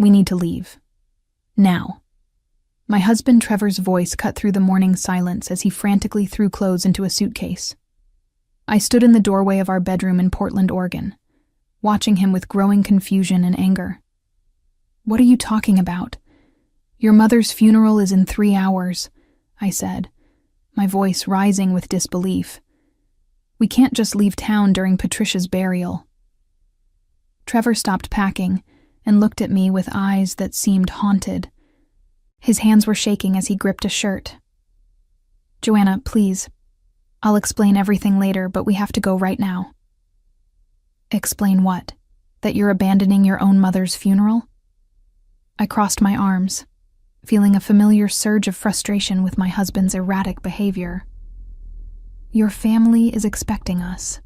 We need to leave. Now." My husband Trevor's voice cut through the morning silence as he frantically threw clothes into a suitcase. I stood in the doorway of our bedroom in Portland, Oregon, watching him with growing confusion and anger. "What are you talking about? Your mother's funeral is in 3 hours," I said, my voice rising with disbelief. "We can't just leave town during Patricia's burial." Trevor stopped packing and looked at me with eyes that seemed haunted. His hands were shaking as he gripped a shirt. "Joanna, please. I'll explain everything later, but we have to go right now." "Explain what? That you're abandoning your own mother's funeral?" I crossed my arms, feeling a familiar surge of frustration with my husband's erratic behavior. "Your family is expecting us.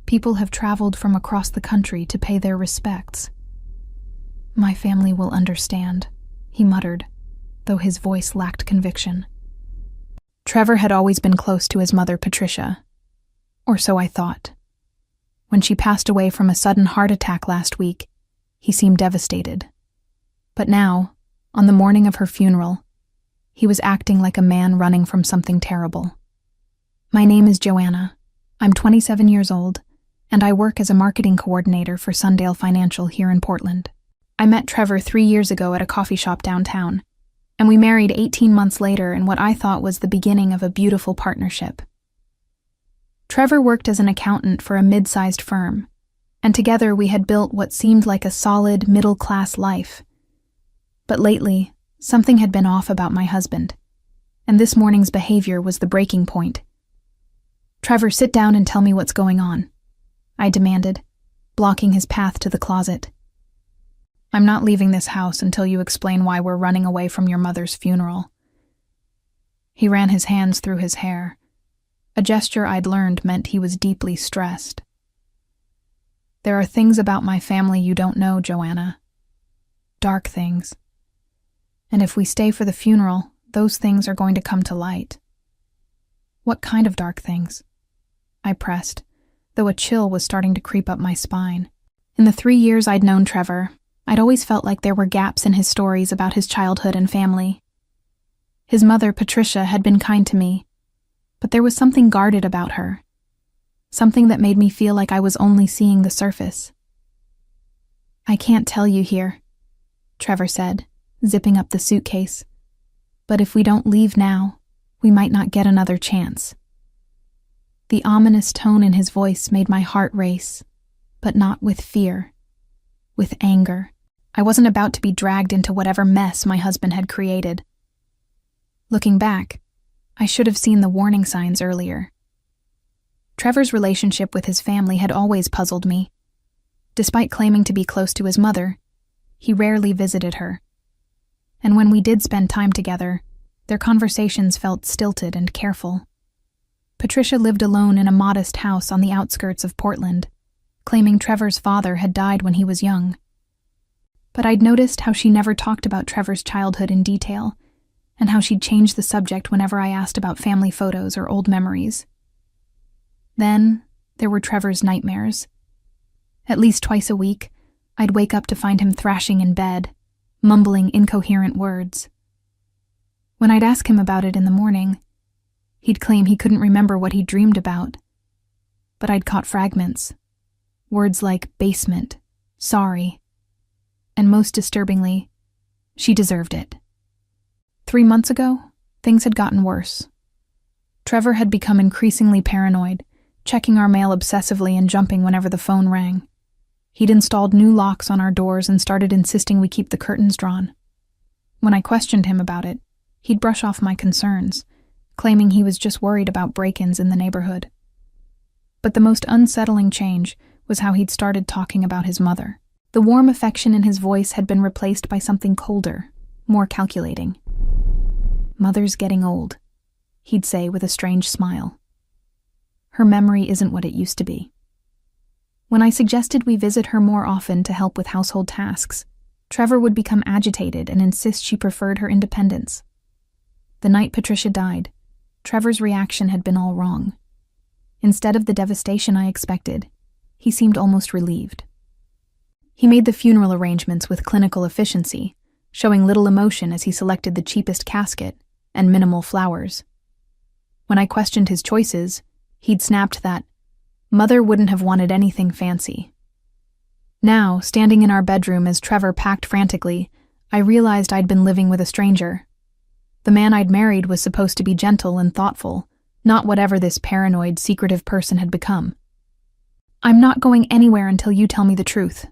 People have traveled from across the country to pay their respects." "My family will understand," he muttered, though his voice lacked conviction. Trevor had always been close to his mother, Patricia. Or so I thought. When she passed away from a sudden heart attack last week, he seemed devastated. But now, on the morning of her funeral, he was acting like a man running from something terrible. "My name is Joanna. I'm 27 years old, and I work as a marketing coordinator for Sundale Financial here in Portland. I met Trevor 3 years ago at a coffee shop downtown, and we married 18 months later in what I thought was the beginning of a beautiful partnership." Trevor worked as an accountant for a mid-sized firm, and together we had built what seemed like a solid, middle-class life. But lately, something had been off about my husband, and this morning's behavior was the breaking point. "Trevor, sit down and tell me what's going on," I demanded, blocking his path to the closet. "I'm not leaving this house until you explain why we're running away from your mother's funeral." He ran his hands through his hair. A gesture I'd learned meant he was deeply stressed. "There are things about my family you don't know, Joanna. Dark things. And if we stay for the funeral, those things are going to come to light." "What kind of dark things?" I pressed, though a chill was starting to creep up my spine. In the 3 years I'd known Trevor, I'd always felt like there were gaps in his stories about his childhood and family. His mother, Patricia, had been kind to me, but there was something guarded about her, something that made me feel like I was only seeing the surface. "I can't tell you here," Trevor said, zipping up the suitcase. "But if we don't leave now, we might not get another chance." The ominous tone in his voice made my heart race, but not with fear, with anger. I wasn't about to be dragged into whatever mess my husband had created. Looking back, I should have seen the warning signs earlier. Trevor's relationship with his family had always puzzled me. Despite claiming to be close to his mother, he rarely visited her. And when we did spend time together, their conversations felt stilted and careful. Patricia lived alone in a modest house on the outskirts of Portland, claiming Trevor's father had died when he was young. But I'd noticed how she never talked about Trevor's childhood in detail, and how she'd changed the subject whenever I asked about family photos or old memories. Then, there were Trevor's nightmares. At least twice a week, I'd wake up to find him thrashing in bed, mumbling incoherent words. When I'd ask him about it in the morning, he'd claim he couldn't remember what he'd dreamed about. But I'd caught fragments. Words like basement, sorry, and most disturbingly, she deserved it. 3 months ago, things had gotten worse. Trevor had become increasingly paranoid, checking our mail obsessively and jumping whenever the phone rang. He'd installed new locks on our doors and started insisting we keep the curtains drawn. When I questioned him about it, he'd brush off my concerns, claiming he was just worried about break-ins in the neighborhood. But the most unsettling change was how he'd started talking about his mother. The warm affection in his voice had been replaced by something colder, more calculating. "Mother's getting old," he'd say with a strange smile. "Her memory isn't what it used to be." When I suggested we visit her more often to help with household tasks, Trevor would become agitated and insist she preferred her independence. The night Patricia died, Trevor's reaction had been all wrong. Instead of the devastation I expected, he seemed almost relieved. He made the funeral arrangements with clinical efficiency, showing little emotion as he selected the cheapest casket and minimal flowers. When I questioned his choices, he'd snapped that Mother wouldn't have wanted anything fancy. Now, standing in our bedroom as Trevor packed frantically, I realized I'd been living with a stranger. The man I'd married was supposed to be gentle and thoughtful, not whatever this paranoid, secretive person had become. "I'm not going anywhere until you tell me the truth,"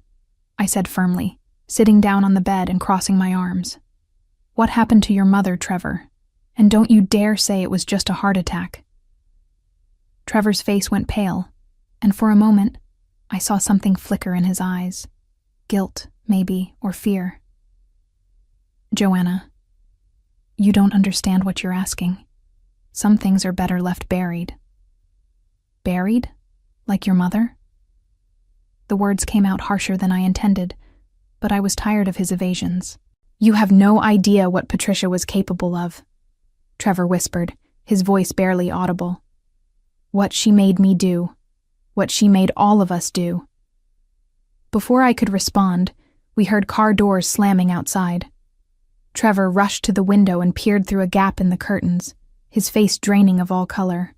I said firmly, sitting down on the bed and crossing my arms. "What happened to your mother, Trevor? And don't you dare say it was just a heart attack." Trevor's face went pale, and for a moment, I saw something flicker in his eyes. Guilt, maybe, or fear. "Joanna, you don't understand what you're asking. Some things are better left buried." "Buried? Like your mother?" The words came out harsher than I intended, but I was tired of his evasions. "You have no idea what Patricia was capable of," Trevor whispered, his voice barely audible. "What she made me do. What she made all of us do." Before I could respond, we heard car doors slamming outside. Trevor rushed to the window and peered through a gap in the curtains, his face draining of all color.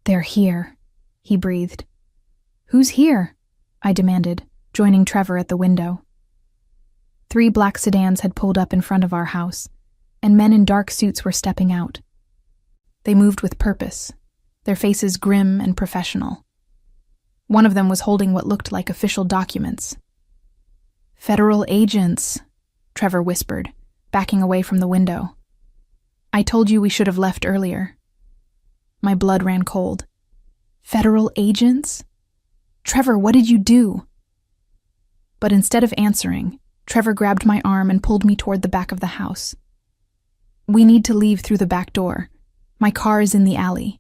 "They're here," he breathed. "Who's here?" I demanded, joining Trevor at the window. 3 black sedans had pulled up in front of our house, and men in dark suits were stepping out. They moved with purpose, their faces grim and professional. One of them was holding what looked like official documents. "Federal agents," Trevor whispered, backing away from the window. "I told you we should have left earlier." My blood ran cold. "Federal agents? Trevor, what did you do?" But instead of answering, Trevor grabbed my arm and pulled me toward the back of the house. "We need to leave through the back door. My car is in the alley."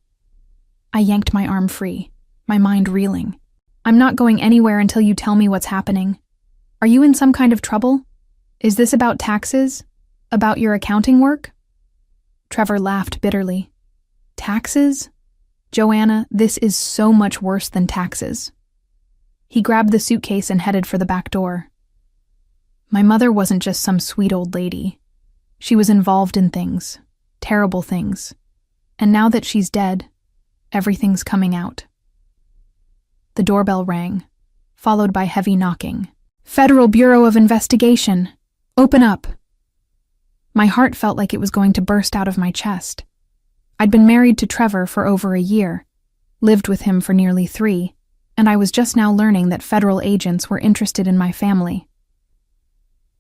I yanked my arm free, my mind reeling. "I'm not going anywhere until you tell me what's happening. Are you in some kind of trouble? Is this about taxes? About your accounting work?" Trevor laughed bitterly. "Taxes? Joanna, this is so much worse than taxes." He grabbed the suitcase and headed for the back door. My mother wasn't just some sweet old lady. She was involved in things, terrible things. And now that she's dead, everything's coming out. The doorbell rang, followed by heavy knocking. "Federal Bureau of Investigation! Open up!" My heart felt like it was going to burst out of my chest. I'd been married to Trevor for over a year, lived with him for nearly 3, and I was just now learning that federal agents were interested in my family.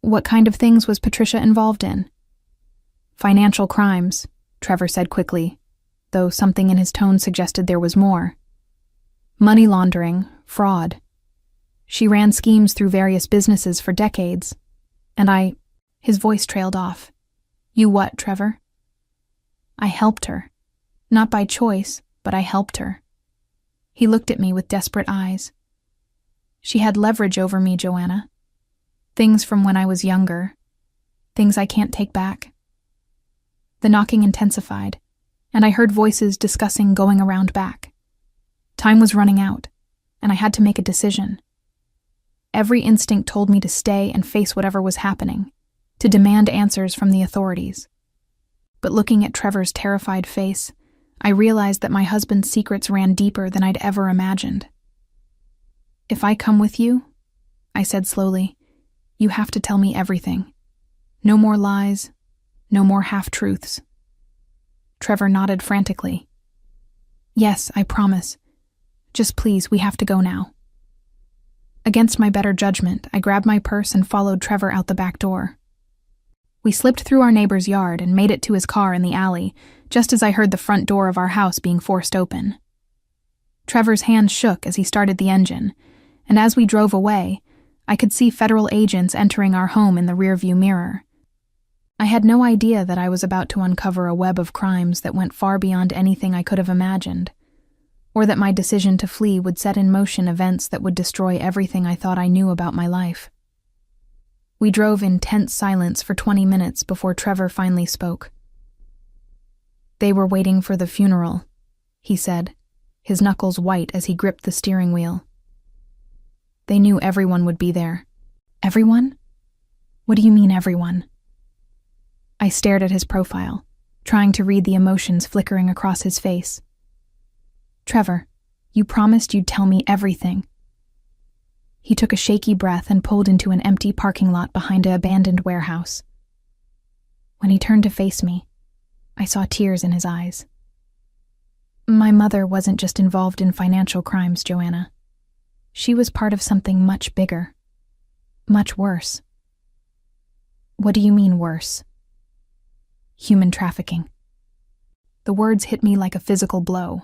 What kind of things was Patricia involved in? "Financial crimes," Trevor said quickly, though something in his tone suggested there was more. "Money laundering, fraud. She ran schemes through various businesses for decades, and His voice trailed off. "You what, Trevor?" "I helped her. Not by choice, but I helped her." He looked at me with desperate eyes. "She had leverage over me, Joanna. Things from when I was younger. Things I can't take back." The knocking intensified, and I heard voices discussing going around back. Time was running out, and I had to make a decision. Every instinct told me to stay and face whatever was happening, to demand answers from the authorities. But looking at Trevor's terrified face, I realized that my husband's secrets ran deeper than I'd ever imagined. "If I come with you," I said slowly, "you have to tell me everything. No more lies, no more half-truths." Trevor nodded frantically. "Yes, I promise. Just please, we have to go now." Against my better judgment, I grabbed my purse and followed Trevor out the back door. We slipped through our neighbor's yard and made it to his car in the alley, just as I heard the front door of our house being forced open. Trevor's hands shook as he started the engine, and as we drove away, I could see federal agents entering our home in the rearview mirror. I had no idea that I was about to uncover a web of crimes that went far beyond anything I could have imagined, or that my decision to flee would set in motion events that would destroy everything I thought I knew about my life. We drove in tense silence for 20 minutes before Trevor finally spoke. "They were waiting for the funeral," he said, his knuckles white as he gripped the steering wheel. They knew everyone would be there. Everyone? What do you mean, everyone? I stared at his profile, trying to read the emotions flickering across his face. Trevor, you promised you'd tell me everything. He took a shaky breath and pulled into an empty parking lot behind an abandoned warehouse. When he turned to face me, I saw tears in his eyes. My mother wasn't just involved in financial crimes, Joanna. She was part of something much bigger. Much worse. What do you mean worse? Human trafficking. The words hit me like a physical blow.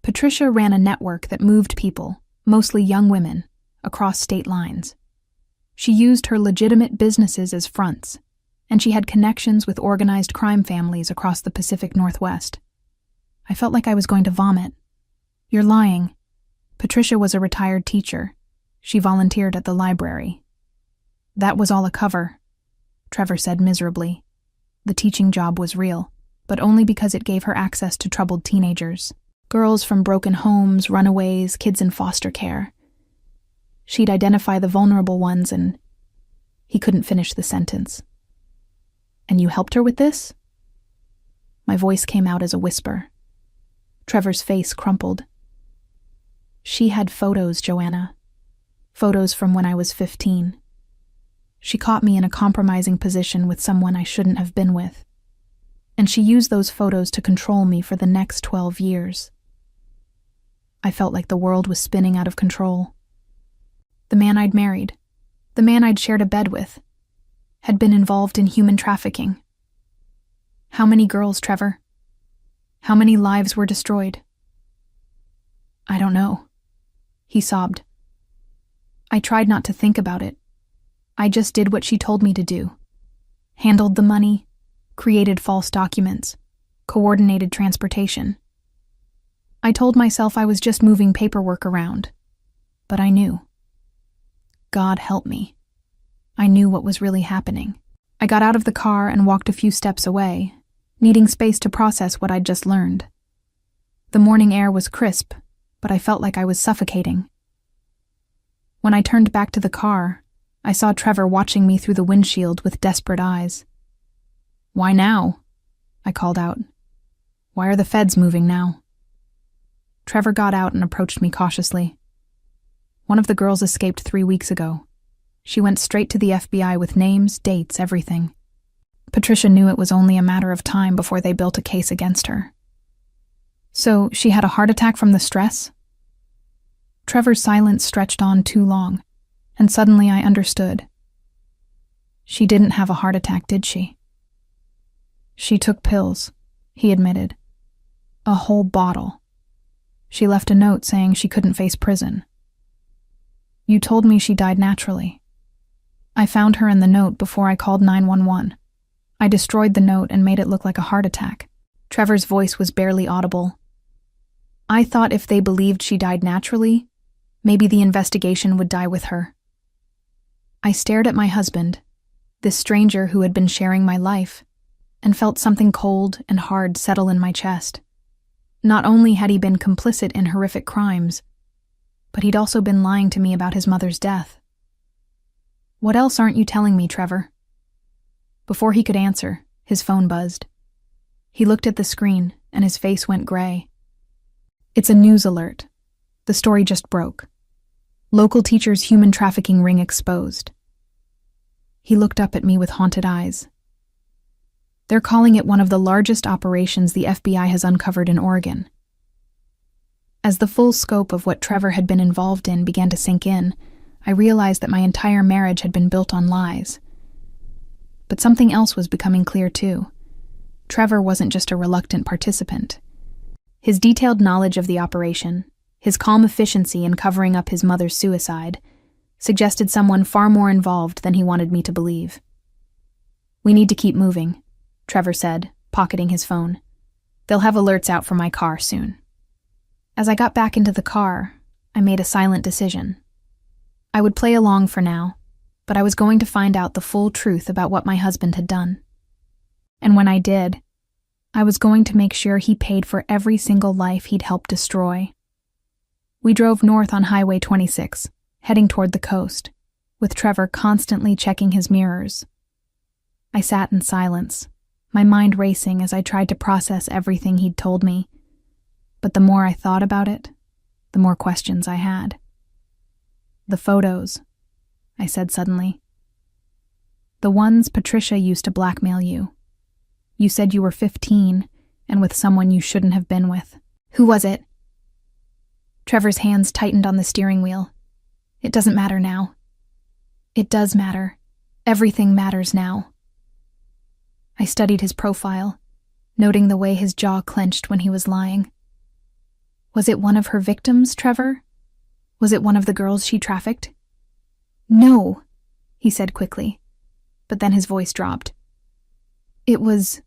Patricia ran a network that moved people, mostly young women, across state lines. She used her legitimate businesses as fronts, and she had connections with organized crime families across the Pacific Northwest. I felt like I was going to vomit. You're lying. Patricia was a retired teacher. She volunteered at the library. That was all a cover, Trevor said miserably. The teaching job was real, but only because it gave her access to troubled teenagers. Girls from broken homes, runaways, kids in foster care. She'd identify the vulnerable ones and... He couldn't finish the sentence. And you helped her with this? My voice came out as a whisper. Trevor's face crumpled. She had photos, Joanna. Photos from when I was 15. She caught me in a compromising position with someone I shouldn't have been with. And she used those photos to control me for the next 12 years. I felt like the world was spinning out of control. The man I'd married, the man I'd shared a bed with, had been involved in human trafficking. How many girls, Trevor? How many lives were destroyed? I don't know, he sobbed. I tried not to think about it. I just did what she told me to do. Handled the money, created false documents, coordinated transportation. I told myself I was just moving paperwork around, but I knew. God help me. I knew what was really happening. I got out of the car and walked a few steps away, needing space to process what I'd just learned. The morning air was crisp, but I felt like I was suffocating. When I turned back to the car, I saw Trevor watching me through the windshield with desperate eyes. Why now? I called out. Why are the feds moving now? Trevor got out and approached me cautiously. One of the girls escaped 3 weeks ago. She went straight to the FBI with names, dates, everything. Patricia knew it was only a matter of time before they built a case against her. So she had a heart attack from the stress? Trevor's silence stretched on too long, and suddenly I understood. She didn't have a heart attack, did she? She took pills, he admitted. A whole bottle. She left a note saying she couldn't face prison. You told me she died naturally. I found her in the note before I called 911. I destroyed the note and made it look like a heart attack. Trevor's voice was barely audible. I thought if they believed she died naturally, maybe the investigation would die with her. I stared at my husband, this stranger who had been sharing my life, and felt something cold and hard settle in my chest. Not only had he been complicit in horrific crimes, but he'd also been lying to me about his mother's death. What else aren't you telling me, Trevor? Before he could answer, his phone buzzed. He looked at the screen, and his face went gray. It's a news alert. The story just broke. Local teacher's human trafficking ring exposed. He looked up at me with haunted eyes. They're calling it one of the largest operations the FBI has uncovered in Oregon. As the full scope of what Trevor had been involved in began to sink in, I realized that my entire marriage had been built on lies. But something else was becoming clear too. Trevor wasn't just a reluctant participant. His detailed knowledge of the operation, his calm efficiency in covering up his mother's suicide, suggested someone far more involved than he wanted me to believe. We need to keep moving, Trevor said, pocketing his phone. They'll have alerts out for my car soon. As I got back into the car, I made a silent decision. I would play along for now, but I was going to find out the full truth about what my husband had done. And when I did, I was going to make sure he paid for every single life he'd helped destroy. We drove north on Highway 26, heading toward the coast, with Trevor constantly checking his mirrors. I sat in silence, my mind racing as I tried to process everything he'd told me. But the more I thought about it, the more questions I had. "The photos," I said suddenly. "The ones Patricia used to blackmail you. You said you were 15 and with someone you shouldn't have been with. Who was it?" Trevor's hands tightened on the steering wheel. "It doesn't matter now." "It does matter. Everything matters now." I studied his profile, noting the way his jaw clenched when he was lying. "Was it one of her victims, Trevor? Was it one of the girls she trafficked?" "No," he said quickly, but then his voice dropped. It was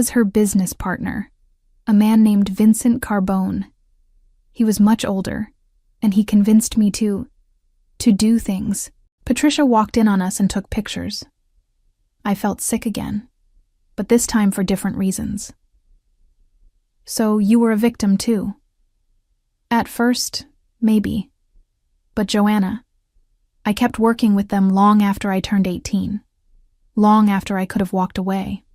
her business partner, a man named Vincent Carbone. He was much older, and he convinced me to do things." Patricia walked in on us and took pictures. I felt sick again, but this time for different reasons. "So you were a victim too?" "At first, maybe. But Joanna, I kept working with them long after I turned 18. Long after I could have walked away."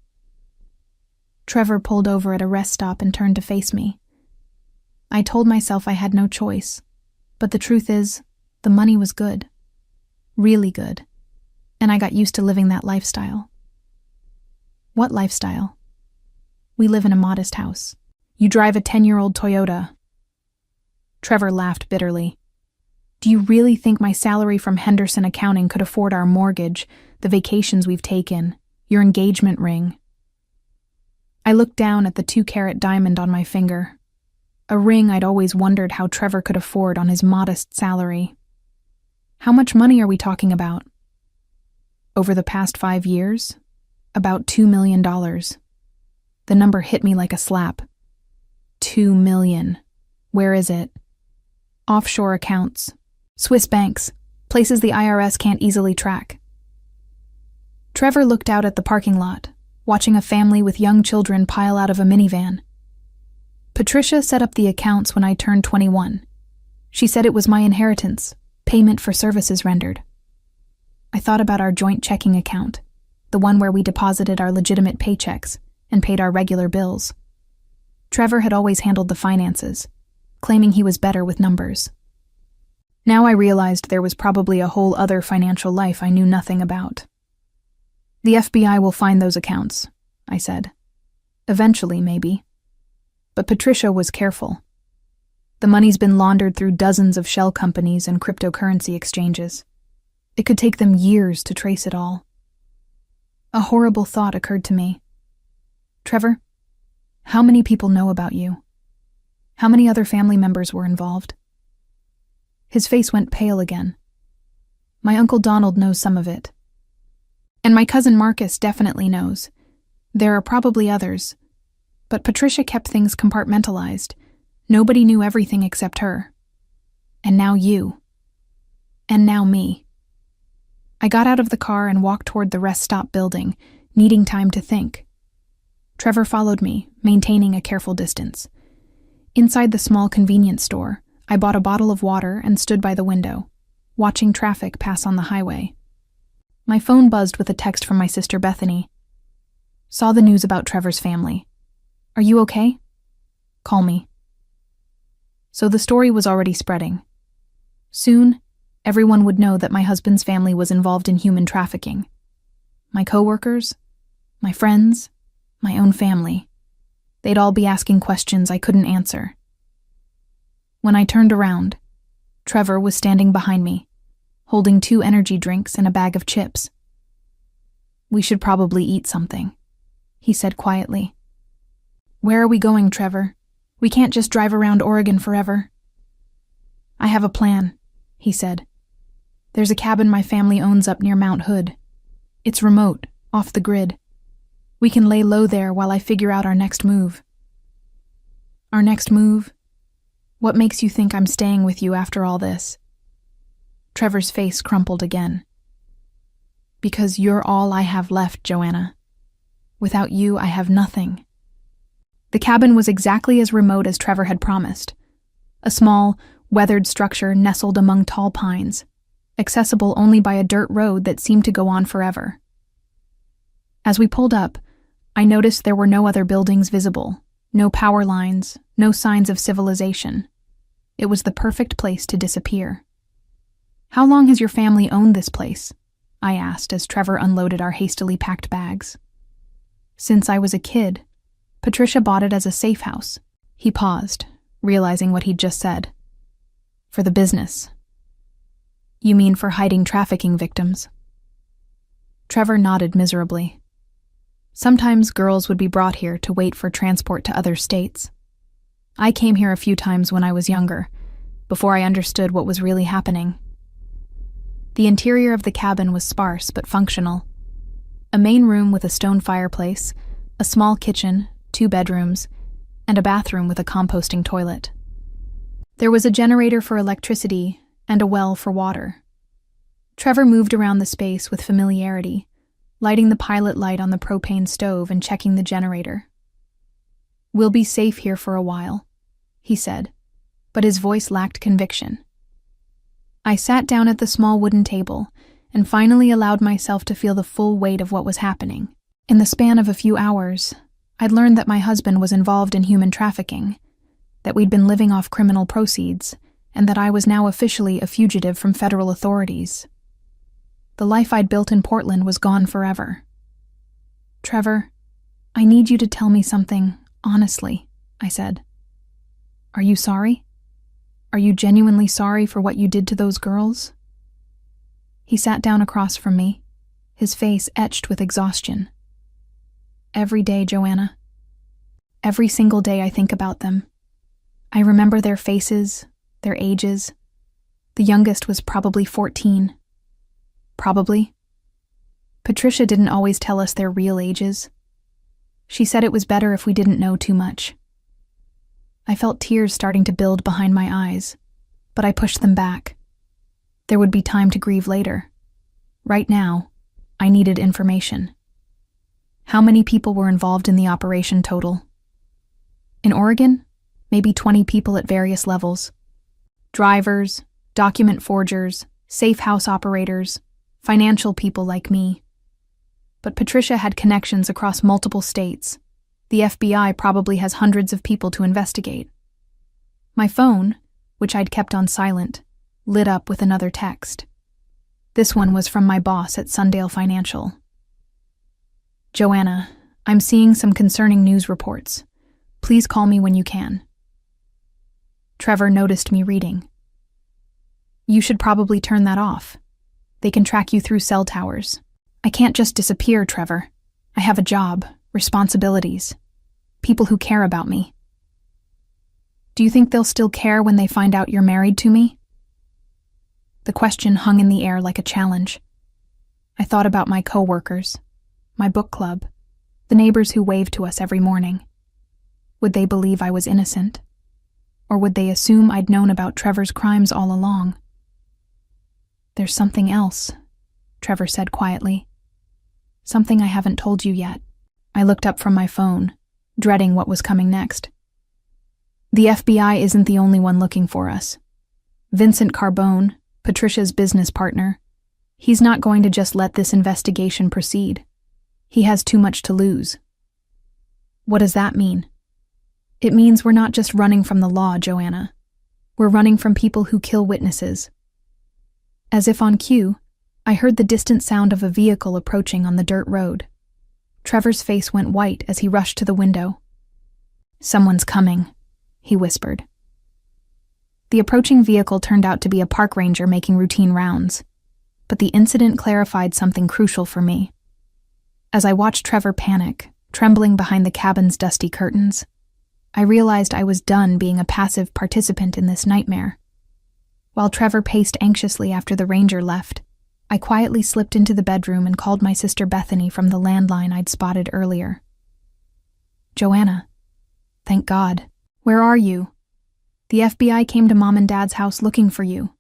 Trevor pulled over at a rest stop and turned to face me. I told myself I had no choice, but the truth is, the money was good. Really good. And I got used to living that lifestyle. "What lifestyle?" "We live in a modest house. You drive a 10-year-old Toyota." Trevor laughed bitterly. "Do you really think my salary from Henderson Accounting could afford our mortgage, the vacations we've taken, your engagement ring?" I looked down at the 2-carat diamond on my finger, a ring I'd always wondered how Trevor could afford on his modest salary. "How much money are we talking about?" "Over the past 5 years, about $2 million. The number hit me like a slap. $2 million. Where is it?" "Offshore accounts. Swiss banks. Places the IRS can't easily track." Trevor looked out at the parking lot, watching a family with young children pile out of a minivan. "Patricia set up the accounts when I turned 21. She said it was my inheritance, payment for services rendered." I thought about our joint checking account, the one where we deposited our legitimate paychecks and paid our regular bills. Trevor had always handled the finances, claiming he was better with numbers. Now I realized there was probably a whole other financial life I knew nothing about. "The FBI will find those accounts," I said. "Eventually, maybe." But Patricia was careful. The money's been laundered through dozens of shell companies and cryptocurrency exchanges. It could take them years to trace it all. A horrible thought occurred to me. "Trevor, how many people know about you? How many other family members were involved?" His face went pale again. "My Uncle Donald knows some of it. And my cousin Marcus definitely knows. There are probably others. But Patricia kept things compartmentalized. Nobody knew everything except her. And now you. And now me." I got out of the car and walked toward the rest stop building, needing time to think. Trevor followed me, maintaining a careful distance. Inside the small convenience store, I bought a bottle of water and stood by the window, watching traffic pass on the highway. My phone buzzed with a text from my sister Bethany. "Saw the news about Trevor's family. Are you okay? Call me." So the story was already spreading. Soon, everyone would know that my husband's family was involved in human trafficking. My coworkers, my friends, my own family. They'd all be asking questions I couldn't answer. When I turned around, Trevor was standing behind me, holding 2 energy drinks and a bag of chips. "We should probably eat something," he said quietly. "Where are we going, Trevor? We can't just drive around Oregon forever." "I have a plan," he said. "There's a cabin my family owns up near Mount Hood. It's remote, off the grid. We can lay low there while I figure out our next move." "Our next move? What makes you think I'm staying with you after all this?" Trevor's face crumpled again. "Because you're all I have left, Joanna. Without you, I have nothing." The cabin was exactly as remote as Trevor had promised. A small, weathered structure nestled among tall pines, accessible only by a dirt road that seemed to go on forever. As we pulled up, I noticed there were no other buildings visible, no power lines, no signs of civilization. It was the perfect place to disappear. "How long has your family owned this place?" I asked as Trevor unloaded our hastily packed bags. "Since I was a kid. Patricia bought it as a safe house." He paused, realizing what he'd just said. "For the business." "You mean for hiding trafficking victims?" Trevor nodded miserably. "Sometimes girls would be brought here to wait for transport to other states. I came here a few times when I was younger, before I understood what was really happening." The interior of the cabin was sparse but functional. A main room with a stone fireplace, a small kitchen, 2 bedrooms, and a bathroom with a composting toilet. There was a generator for electricity and a well for water. Trevor moved around the space with familiarity, lighting the pilot light on the propane stove and checking the generator. "We'll be safe here for a while," he said, but his voice lacked conviction. I sat down at the small wooden table and finally allowed myself to feel the full weight of what was happening. In the span of a few hours, I'd learned that my husband was involved in human trafficking, that we'd been living off criminal proceeds, and that I was now officially a fugitive from federal authorities. The life I'd built in Portland was gone forever. "Trevor, I need you to tell me something, honestly," I said. "Are you sorry? Are you genuinely sorry for what you did to those girls?" He sat down across from me, his face etched with exhaustion. "Every day, Joanna. Every single day I think about them. I remember their faces, their ages. The youngest was probably 14. Probably. Patricia didn't always tell us their real ages. She said it was better if we didn't know too much." I felt tears starting to build behind my eyes, but I pushed them back. There would be time to grieve later. Right now, I needed information. How many people were involved in the operation total? In Oregon, maybe 20 people at various levels. Drivers, document forgers, safe house operators, financial people like me. But Patricia had connections across multiple states. The FBI probably has hundreds of people to investigate. My phone, which I'd kept on silent, lit up with another text. This one was from my boss at Sundale Financial. "Joanna, I'm seeing some concerning news reports. Please call me when you can." Trevor noticed me reading. "You should probably turn that off. They can track you through cell towers. I can't just disappear, Trevor. I have a job, responsibilities, people who care about me." "Do you think they'll still care when they find out you're married to me?" The question hung in the air like a challenge. I thought about my coworkers, my book club, the neighbors who waved to us every morning. Would they believe I was innocent? Or would they assume I'd known about Trevor's crimes all along? "There's something else," Trevor said quietly. "Something I haven't told you yet." I looked up from my phone, dreading what was coming next. "The FBI isn't the only one looking for us. Vincent Carbone, Patricia's business partner, he's not going to just let this investigation proceed. He has too much to lose." "What does that mean?" "It means we're not just running from the law, Joanna. We're running from people who kill witnesses." As if on cue, I heard the distant sound of a vehicle approaching on the dirt road. Trevor's face went white as he rushed to the window. "Someone's coming," he whispered. The approaching vehicle turned out to be a park ranger making routine rounds, but the incident clarified something crucial for me. As I watched Trevor panic, trembling behind the cabin's dusty curtains, I realized I was done being a passive participant in this nightmare. While Trevor paced anxiously after the ranger left, I quietly slipped into the bedroom and called my sister Bethany from the landline I'd spotted earlier. "Joanna, thank God. Where are you? The FBI came to Mom and Dad's house looking for you."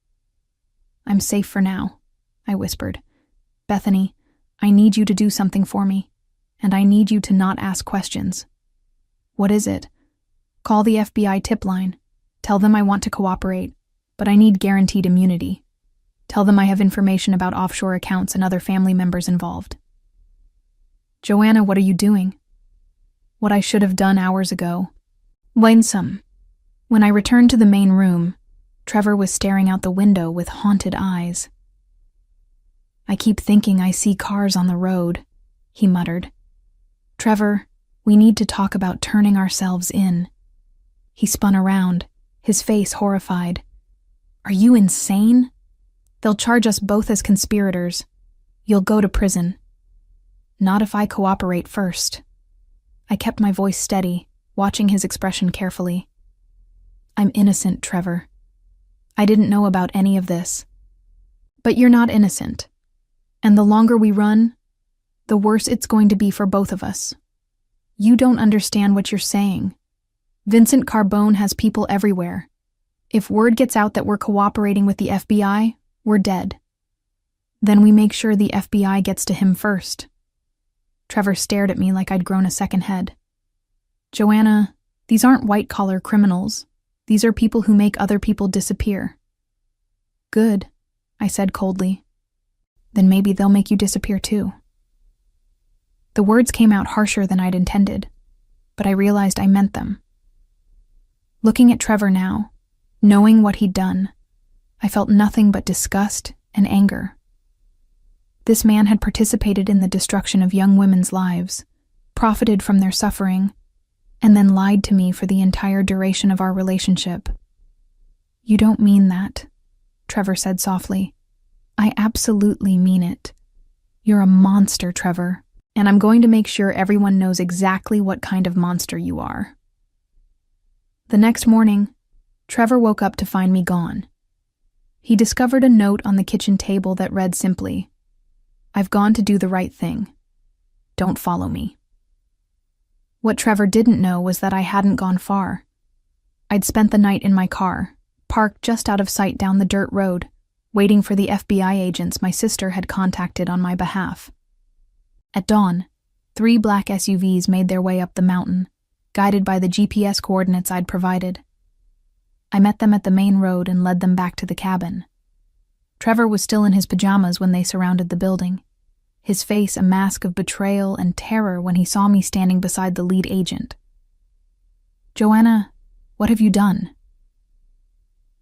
"I'm safe for now," I whispered. "Bethany, I need you to do something for me, and I need you to not ask questions." "What is it?" "Call the FBI tip line. Tell them I want to cooperate. but I need guaranteed immunity. Tell them I have information about offshore accounts and other family members involved." "Joanna, what are you doing?" "What I should have done hours ago. Lonesome." When I returned to the main room, Trevor was staring out the window with haunted eyes. "I keep thinking I see cars on the road," he muttered. "Trevor, we need to talk about turning ourselves in." He spun around, his face horrified. "Are you insane? They'll charge us both as conspirators. You'll go to prison." "Not if I cooperate first." I kept my voice steady, watching his expression carefully. "I'm innocent, Trevor. I didn't know about any of this." "But you're not innocent. And the longer we run, the worse it's going to be for both of us. You don't understand what you're saying. Vincent Carbone has people everywhere. If word gets out that we're cooperating with the FBI, we're dead. Then we make sure the FBI gets to him first." Trevor stared at me like I'd grown a second head. "Joanna, these aren't white-collar criminals. These are people who make other people disappear." "Good," I said coldly. "Then maybe they'll make you disappear too." The words came out harsher than I'd intended, but I realized I meant them. Looking at Trevor now, knowing what he'd done, I felt nothing but disgust and anger. This man had participated in the destruction of young women's lives, profited from their suffering, and then lied to me for the entire duration of our relationship. "You don't mean that," Trevor said softly. "I absolutely mean it. You're a monster, Trevor, and I'm going to make sure everyone knows exactly what kind of monster you are." The next morning, Trevor woke up to find me gone. He discovered a note on the kitchen table that read simply, "I've gone to do the right thing. Don't follow me." What Trevor didn't know was that I hadn't gone far. I'd spent the night in my car, parked just out of sight down the dirt road, waiting for the FBI agents my sister had contacted on my behalf. At dawn, 3 black SUVs made their way up the mountain, guided by the GPS coordinates I'd provided. I met them at the main road and led them back to the cabin. Trevor was still in his pajamas when they surrounded the building, his face a mask of betrayal and terror when he saw me standing beside the lead agent. "Joanna, what have you done?"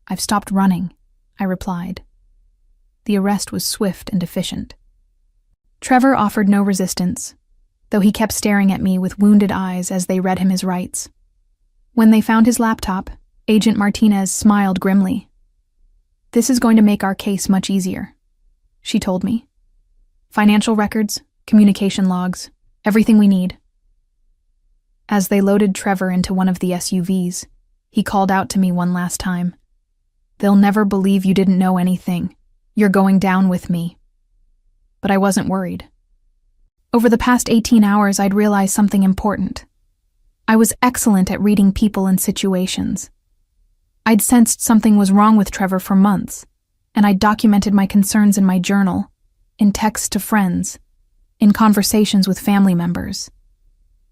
"I've stopped running," I replied. The arrest was swift and efficient. Trevor offered no resistance, though he kept staring at me with wounded eyes as they read him his rights. When they found his laptop, Agent Martinez smiled grimly. "This is going to make our case much easier," she told me. "Financial records, communication logs, everything we need." As they loaded Trevor into one of the SUVs, he called out to me one last time. "They'll never believe you didn't know anything. You're going down with me." But I wasn't worried. Over the past 18 hours, I'd realized something important. I was excellent at reading people and situations. I'd sensed something was wrong with Trevor for months, and I'd documented my concerns in my journal, in texts to friends, in conversations with family members.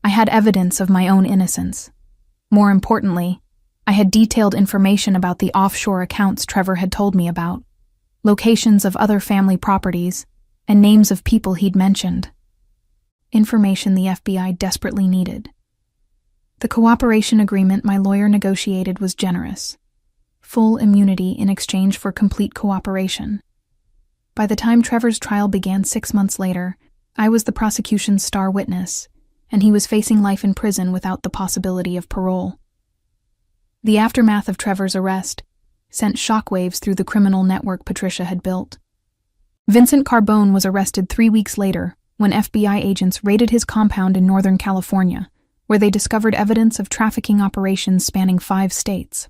I had evidence of my own innocence. More importantly, I had detailed information about the offshore accounts Trevor had told me about, locations of other family properties, and names of people he'd mentioned. Information the FBI desperately needed. The cooperation agreement my lawyer negotiated was generous. Full immunity in exchange for complete cooperation. By the time Trevor's trial began 6 months later, I was the prosecution's star witness, and he was facing life in prison without the possibility of parole. The aftermath of Trevor's arrest sent shockwaves through the criminal network Patricia had built. Vincent Carbone was arrested 3 weeks later when FBI agents raided his compound in Northern California, where they discovered evidence of trafficking operations spanning 5 states.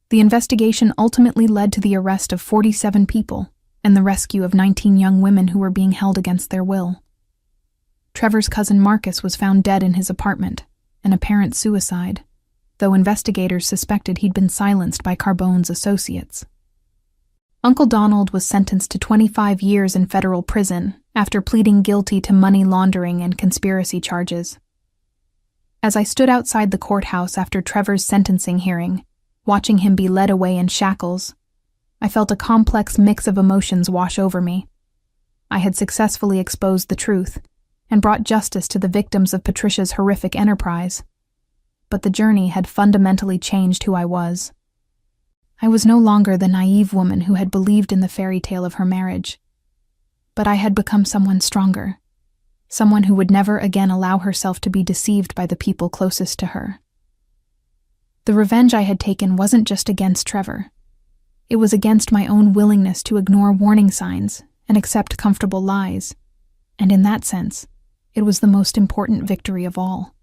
The investigation ultimately led to the arrest of 47 people and the rescue of 19 young women who were being held against their will. Trevor's cousin Marcus was found dead in his apartment, an apparent suicide, though investigators suspected he'd been silenced by Carbone's associates. Uncle Donald was sentenced to 25 years in federal prison after pleading guilty to money laundering and conspiracy charges. As I stood outside the courthouse after Trevor's sentencing hearing, watching him be led away in shackles. I felt a complex mix of emotions wash over me. I had successfully exposed the truth and brought justice to the victims of Patricia's horrific enterprise. But the journey had fundamentally changed who I was. I was no longer the naive woman who had believed in the fairy tale of her marriage. But I had become someone stronger, someone who would never again allow herself to be deceived by the people closest to her. The revenge I had taken wasn't just against Trevor. It was against my own willingness to ignore warning signs and accept comfortable lies, and in that sense, it was the most important victory of all.